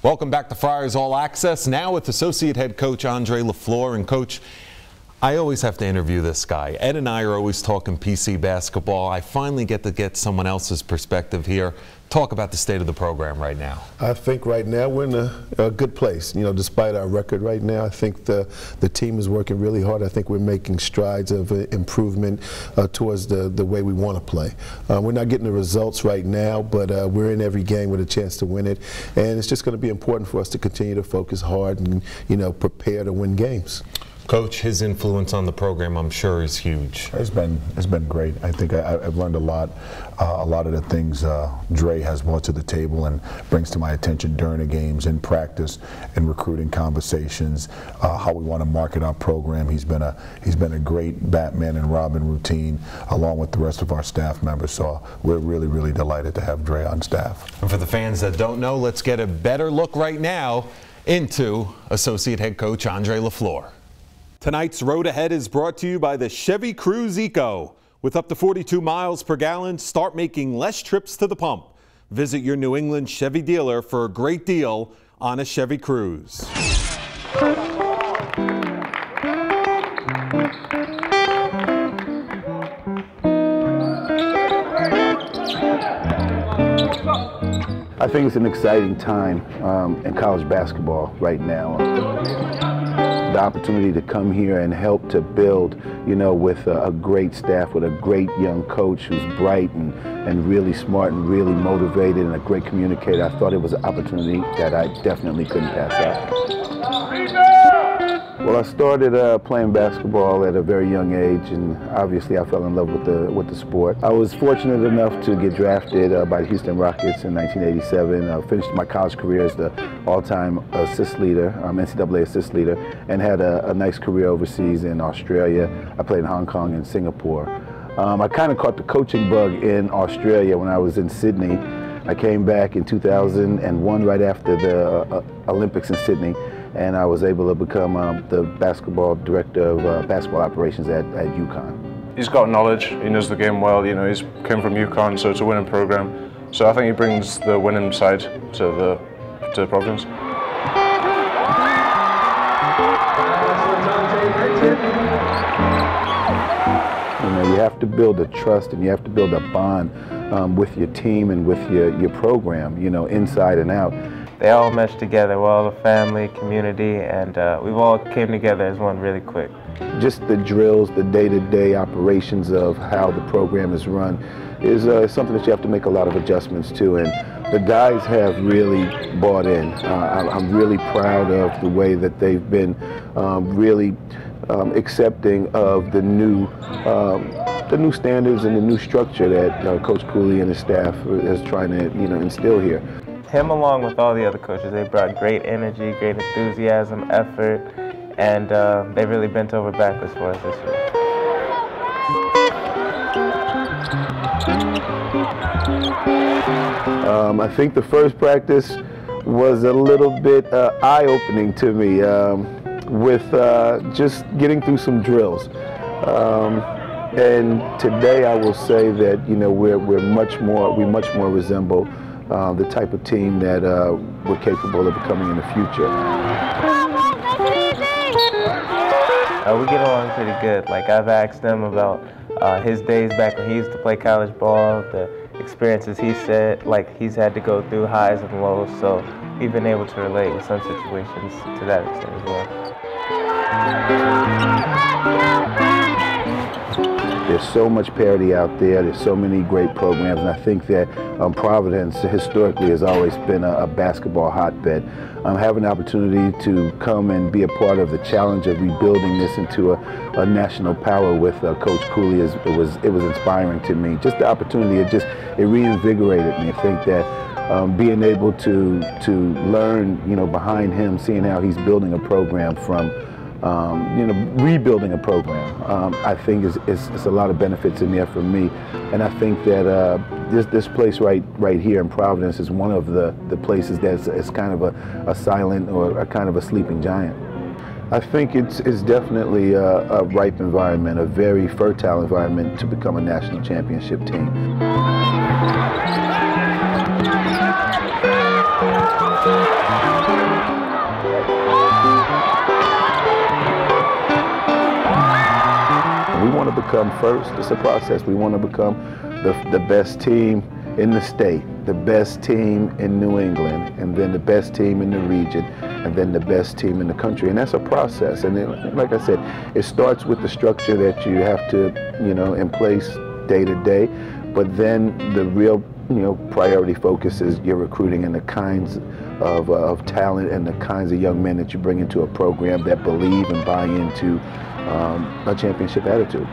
Welcome back to Friars All Access, now with Associate Head Coach Andre LaFleur. And Coach, I always have to interview this guy. Ed and I are always talking PC basketball. I finally get to get someone else's perspective here. Talk about the state of the program right now. I think right now we're in a good place. You know, despite our record right now, I think the team is working really hard. I think we're making strides of improvement towards the way we want to play. We're not getting the results right now, but we're in every game with a chance to win it. And it's just going to be important for us to continue to focus hard and, you know, prepare to win games. Coach, his influence on the program, I'm sure, is huge. It's been great. I think I've learned a lot of the things Dre has brought to the table and brings to my attention during the games, in practice, in recruiting conversations, how we want to market our program. He's been a great Batman and Robin routine, along with the rest of our staff members. So we're really delighted to have Dre on staff. And for the fans that don't know, let's get a better look right now into Associate Head Coach Andre LaFleur. Tonight's Road Ahead is brought to you by the Chevy Cruze Eco. With up to 42 miles per gallon, start making less trips to the pump. Visit your New England Chevy dealer for a great deal on a Chevy Cruze. I think it's an exciting time in college basketball right now. The opportunity to come here and help to build, you know, with a great staff, with a great young coach who's bright and really smart and really motivated and a great communicator. I thought it was an opportunity that I definitely couldn't pass up. Well, I started playing basketball at a very young age, and obviously I fell in love with the sport. I was fortunate enough to get drafted by the Houston Rockets in 1987. Finished my college career as the all-time assist leader, NCAA assist leader, and had a nice career overseas in Australia. I played in Hong Kong and Singapore. I kind of caught the coaching bug in Australia when I was in Sydney. I came back in 2001, right after the Olympics in Sydney, and I was able to become the basketball director of basketball operations at UConn. He's got knowledge, he knows the game well, you know, he's came from UConn, so it's a winning program. So I think he brings the winning side to Providence. You know, you have to build a trust and you have to build a bond with your team and with your program, you know, inside and out. They all meshed together. We're all a family, community, and we've all came together as one really quick. Just the drills, the day-to-day operations of how the program is run is something that you have to make a lot of adjustments to, and the guys have really bought in. I'm really proud of the way that they've been really accepting of the new standards and the new structure that Coach Cooley and his staff is trying to, you know, instill here. Him, along with all the other coaches, they brought great energy, great enthusiasm, effort, and they really bent over backwards for us this year. I think the first practice was a little bit eye-opening to me with just getting through some drills. And today I will say that, you know, we much more resemble the type of team that we're capable of becoming in the future. We get along pretty good. Like, I've asked him about his days back when he used to play college ball, the experiences he's had to go through, highs and lows, so we've been able to relate with some situations to that extent as well. There's so much parity out there. There's so many great programs, and I think that Providence historically has always been a basketball hotbed. Having the opportunity to come and be a part of the challenge of rebuilding this into a national power with Coach Cooley it was inspiring to me. Just the opportunity, it reinvigorated me. I think that being able to learn, you know, behind him, seeing how he's building a program from you know, rebuilding a program, I think is a lot of benefits in there for me, and I think that this place right here in Providence is one of the places that's kind of a silent or a kind of a sleeping giant. I think it's definitely a ripe environment, a very fertile environment to become a national championship team. come first. It's a process. We want to become the best team in the state, the best team in New England, and then the best team in the region, and then the best team in the country. And that's a process. And then, like I said, it starts with the structure that you have to, in place day to day. But then the real, priority focus is your recruiting and the kinds of talent and the kinds of young men that you bring into a program that believe and buy into a championship attitude.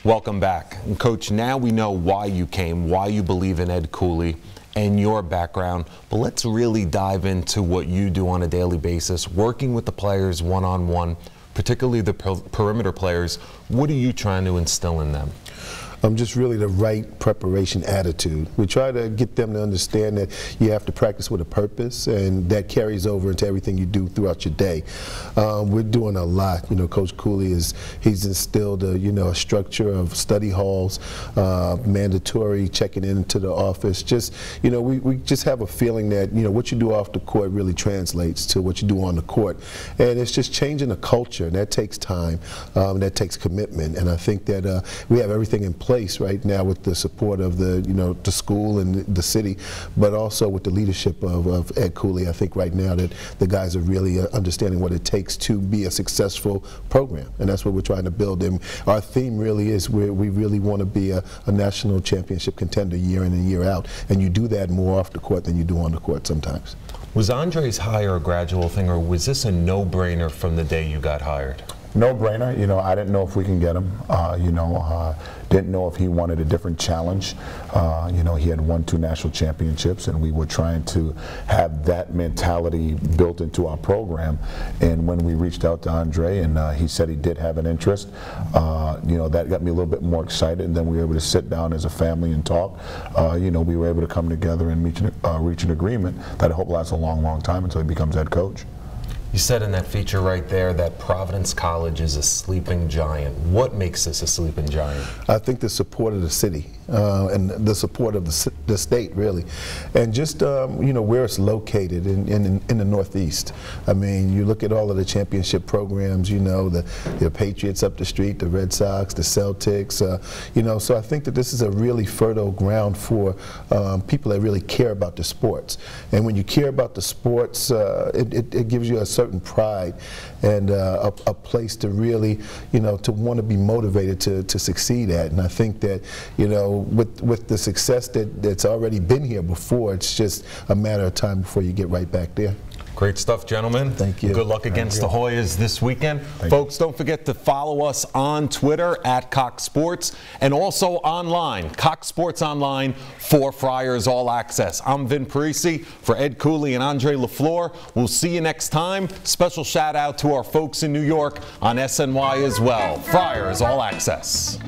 Welcome back. And Coach, now we know why you came, why you believe in Ed Cooley and your background, but let's really dive into what you do on a daily basis, working with the players one-on-one, particularly the perimeter players. What are you trying to instill in them? Just really the right preparation attitude. We try to get them to understand that you have to practice with a purpose, and that carries over into everything you do throughout your day. We're doing a lot. Coach Cooley he's instilled a structure of study halls, mandatory checking into the office. Just we just have a feeling that what you do off the court really translates to what you do on the court, and it's just changing the culture, and that takes time, that takes commitment, and I think that we have everything in place right now with the support of the school and the city, but also with the leadership of Ed Cooley. I think right now that the guys are really understanding what it takes to be a successful program, and that's what we're trying to build. And our theme really is we really want to be a national championship contender year in and year out, and you do that more off the court than you do on the court sometimes. Was Andre's hire a gradual thing, or was this a no-brainer from the day you got hired? No-brainer. I didn't know if we can get him. Didn't know if he wanted a different challenge. He had won 2 national championships, and we were trying to have that mentality built into our program. And when we reached out to Andre, and he said he did have an interest, that got me a little bit more excited. And then we were able to sit down as a family and talk. We were able to come together and reach an agreement that I hope lasts a long, long time until he becomes head coach. You said in that feature right there that Providence College is a sleeping giant. What makes this a sleeping giant? I think the support of the city and the support of the state, really, and just where it's located in the Northeast. I mean, you look at all of the championship programs. The Patriots up the street, the Red Sox, the Celtics. So I think that this is a really fertile ground for people that really care about the sports. And when you care about the sports, it gives you a certain pride and a place to really, to want to be motivated to succeed at. And I think that, with the success that's already been here before, it's just a matter of time before you get right back there. Great stuff, gentlemen. Thank you. Good luck against the Hoyas this weekend. Folks, don't forget to follow us on Twitter at Cox Sports, and also online, Cox Sports Online for Friars All Access. I'm Vin Parisi for Ed Cooley and Andre LaFleur. We'll see you next time. Special shout out to our folks in New York on SNY as well. Friars All Access.